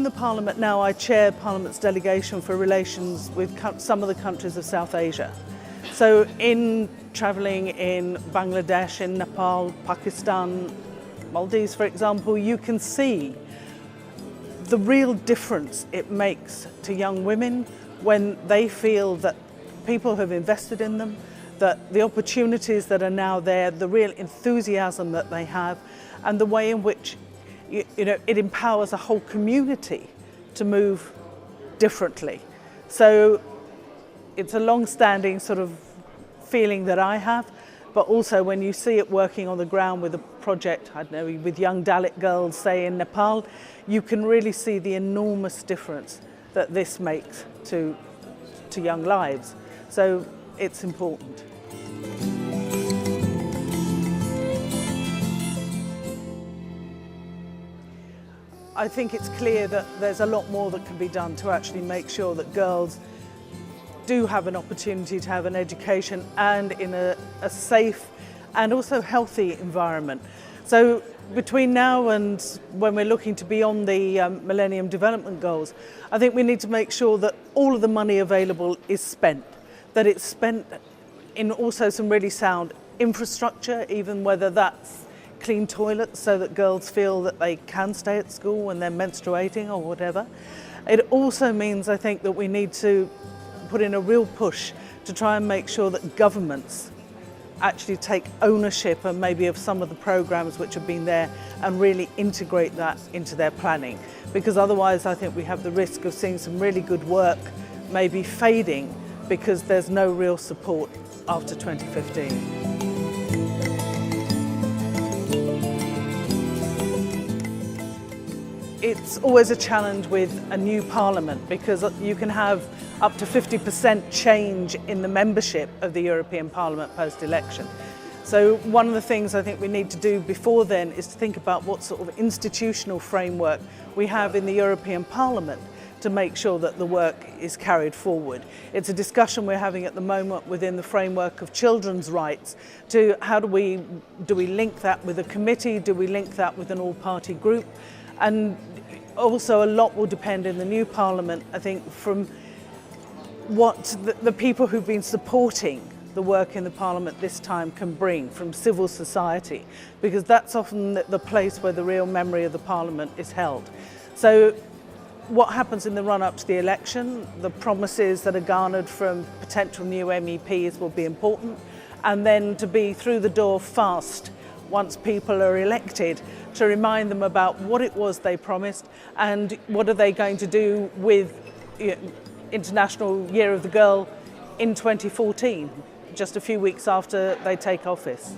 the Parliament now, I chair Parliament's delegation for relations with some of the countries of South Asia. So in travelling in Bangladesh, in Nepal, Pakistan, Maldives, for example, you can see the real difference it makes to young women when they feel that people have invested in them, that the opportunities that are now there, the real enthusiasm that they have, and the way in which it empowers a whole community to move differently. So it's a long-standing sort of feeling that I have, but also when you see it working on the ground with a project, I don't know, with young Dalit girls, say in Nepal, you can really see the enormous difference that this makes to young lives. So it's important. I think it's clear that there's a lot more that can be done to actually make sure that girls do have an opportunity to have an education and in a safe and also healthy environment. So between now and when we're looking to beyond the Millennium Development Goals, I think we need to make sure that all of the money available is spent, that it's spent in also some really sound infrastructure, even whether that's clean toilets so that girls feel that they can stay at school when they're menstruating or whatever. It also means, I think, that we need to put in a real push to try and make sure that governments actually take ownership and maybe of some of the programs which have been there and really integrate that into their planning. Because otherwise I think we have the risk of seeing some really good work maybe fading because there's no real support after 2015. It's always a challenge with a new parliament because you can have up to 50% change in the membership of the European Parliament post-election. So one of the things I think we need to do before then is to think about what sort of institutional framework we have in the European Parliament to make sure that the work is carried forward. It's a discussion we're having at the moment within the framework of children's rights to how do we link that with a committee, do we link that with an all-party group? And also a lot will depend in the new Parliament, I think, from what the people who've been supporting the work in the Parliament this time can bring from civil society, because that's often the place where the real memory of the Parliament is held. So what happens in the run-up to the election, the promises that are garnered from potential new MEPs will be important, and then to be through the door fast once people are elected, to remind them about what it was they promised and what are they going to do with International Year of the Girl in 2014, just a few weeks after they take office.